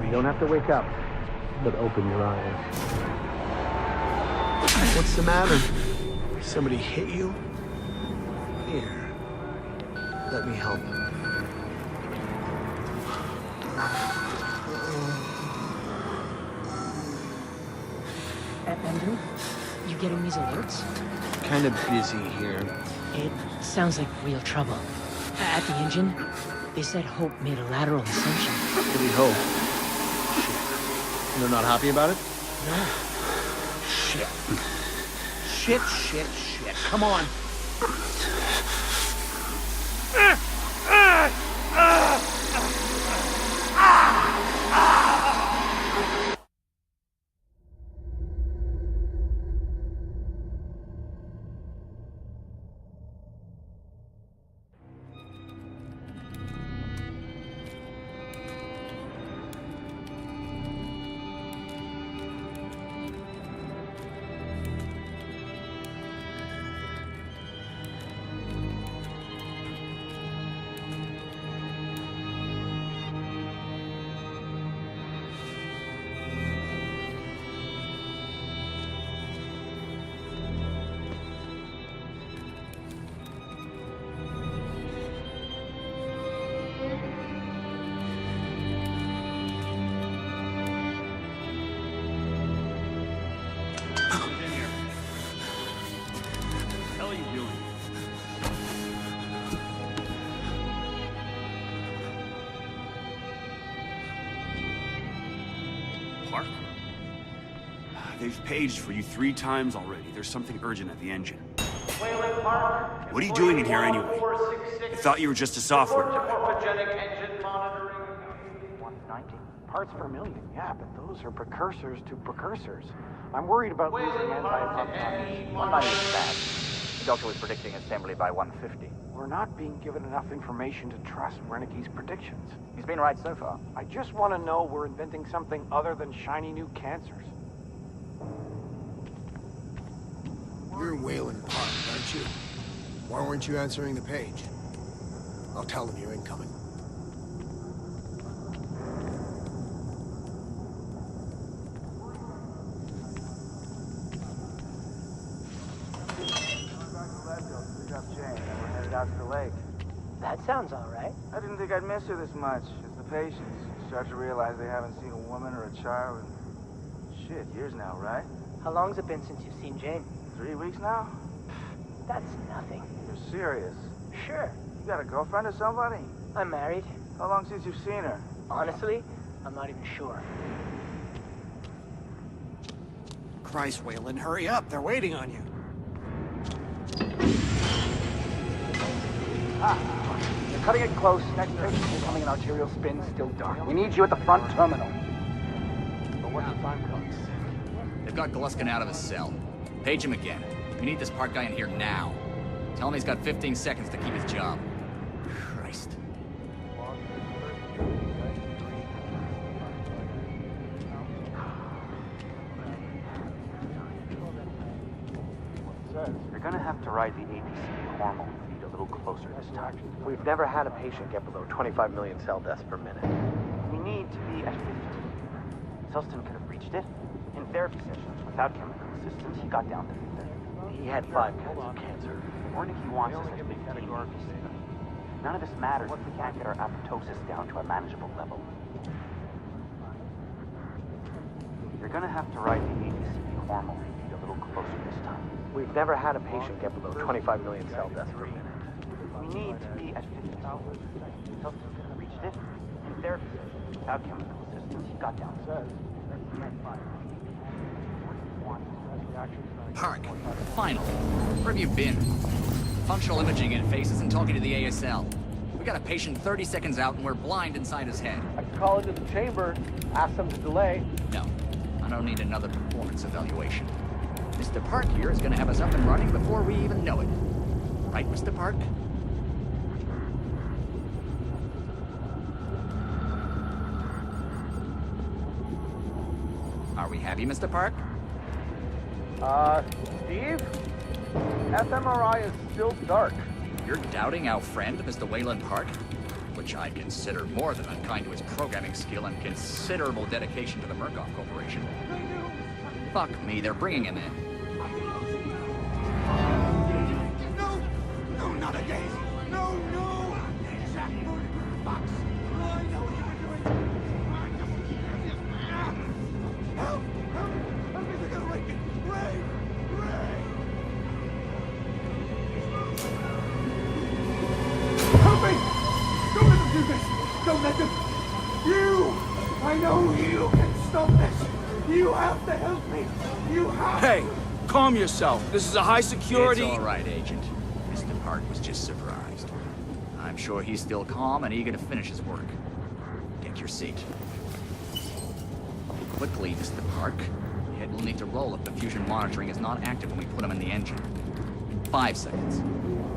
You don't have to wake up, but open your eyes. What's the matter? Somebody hit you? Here. Let me help. Andrew, you getting these alerts? Kind of busy here. It sounds like real trouble. At the engine, they said Hope made a lateral ascension. What do we hope? Shit. They're not happy about it? No. Shit. Shit. Come on. They've paged for you 3 times already. There's something urgent at the engine. What are you doing in here anyway? I thought you were just a software guy. 190 parts per million, yeah, but those are precursors to precursors. I'm worried about losing anti-pump. I'm not even bad. The doctor was predicting assembly by 150. We're not being given enough information to trust Wernicke's predictions. He's been right so far. I just want to know we're inventing something other than shiny new cancers. You're in Wayland Park, aren't you? Why weren't you answering the page? I'll tell them you're incoming. That sounds all right. I didn't think I'd miss her this much. It's the patients. Start to realize they haven't seen a woman or a child in... shit, years now, right? How long's it been since you've seen Jane? 3 weeks now? That's nothing. You're serious? Sure. You got a girlfriend or somebody? I'm married. How long since you've seen her? Honestly, I'm not even sure. Christ, Wayland, hurry up. They're waiting on you. You're cutting it close. Next station, incoming an arterial spin, still dark. We need you at the front terminal. But what's the time clock? They've got Gluskin out of his cell. Page him again. We need this park guy in here now. Tell him he's got 15 seconds to keep his job. Christ. You're gonna have to ride the APC hormone feed a little closer this time. We've never had a patient get below 25 million cell deaths per minute. We need to be at 50. Selston could have reached it. In therapy sessions, without chemical assistance, he got down to 50. He had 5 kinds of cancer. Wernicke wants us at 15. None of this matters if we can't get our apoptosis down to a manageable level. You're gonna have to ride the APC hormone feed a little closer this time. We've never had a patient get below 25 million cell deaths per minute. We need to be at 50. Selston could have reached it. In therapy sessions, without chemical assistance, he got down to 50. Park, final. Where have you been? Functional imaging interface isn't talking to the ASL. We got a patient 30 seconds out and we're blind inside his head. I can call into the chamber, ask them to delay. No, I don't need another performance evaluation. Mr. Park here is gonna have us up and running before we even know it. Right, Mr. Park? Are we happy, Mr. Park? Steve? fMRI is still dark. You're doubting our friend, Mr. Wayland Park? Would which I consider more than unkind to his programming skill and considerable dedication to the Murkoff Corporation. Fuck me, they're bringing him in. No! No, not again! No, no! Fox! I know what you're doing! Help! Help! Help me, they're gonna rape me! Ray! Ray! Help me! Don't let them do this! Don't let them! You! I know you can stop this! You have to help me! You have Hey, calm yourself. This is a high security... It's all right, Agent. Mr. Park was just surprised. I'm sure he's still calm and eager to finish his work. Get your seat. Quickly, Mr. Park. The head will need to roll if the fusion monitoring is not active when we put him in the engine. 5 seconds.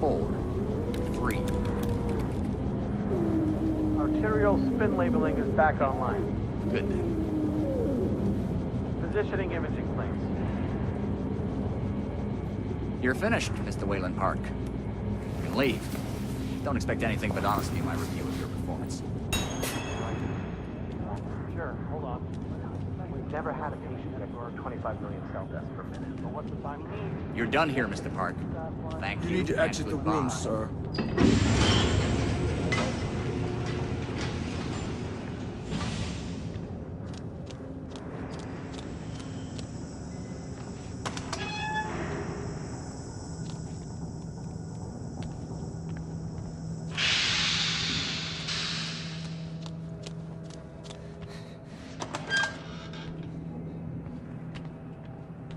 4, 3. Arterial spin labeling is back online. Good then. Positioning imaging plates. You're finished, Mr. Wayland Park. You can leave. Don't expect anything but honesty in my review of your performance. Sure, hold on. We've never had a patient get over 25 million cell deaths per minute. But what's the time we need? You're done here, Mr. Park. Thank you. You need to and exit the goodbye. room, sir.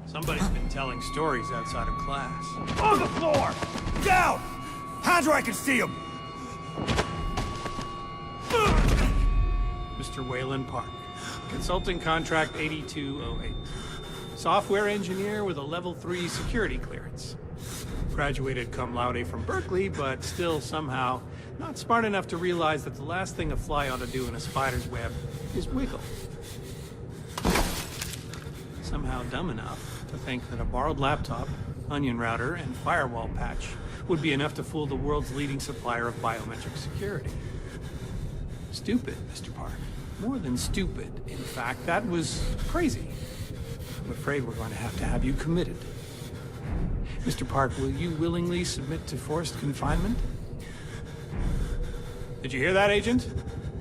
Somebody's been telling stories outside of class. On the floor! Down! Hands where I can see him! Mr. Wayland Park. Consulting contract 8208. Software engineer with a level 3 security clearance. Graduated cum laude from Berkeley, but still somehow not smart enough to realize that the last thing a fly ought to do in a spider's web is wiggle. Somehow dumb enough to think that a borrowed laptop, onion router, and firewall patch would be enough to fool the world's leading supplier of biometric security. Stupid, Mr. Park. More than stupid. In fact, that was crazy. I'm afraid we're going to have you committed. Mr. Park, will you willingly submit to forced confinement? Did you hear that, Agent?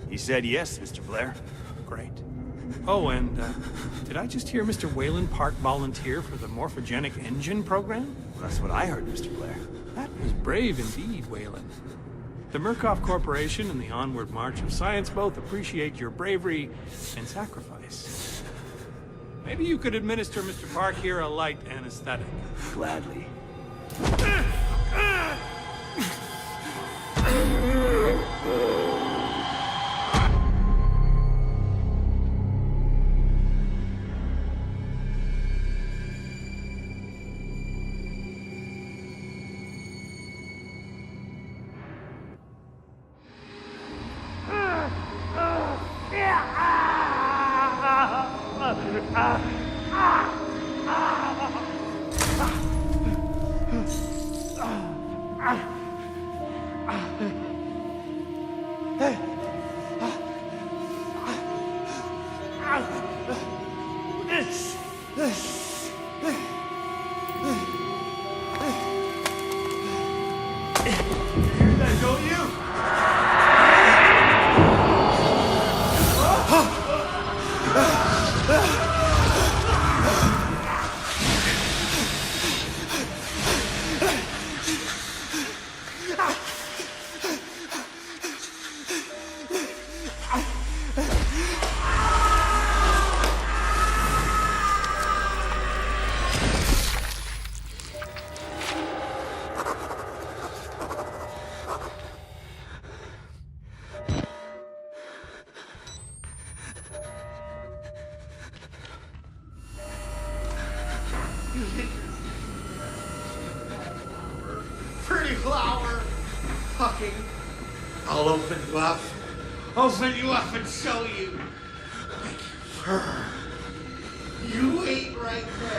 He said yes, Mr. Blair. Great. Oh, and did I just hear Mr. Wayland Park volunteer for the morphogenic engine program? Well, that's what I heard, Mr. Blair. That was brave indeed, Wayland. The Murkoff Corporation and the onward march of science both appreciate your bravery and sacrifice. Maybe you could administer Mr. Park here a light anesthetic. Gladly. Pretty flower. Fucking. I'll open you up. Open you up and show you. You wait right there.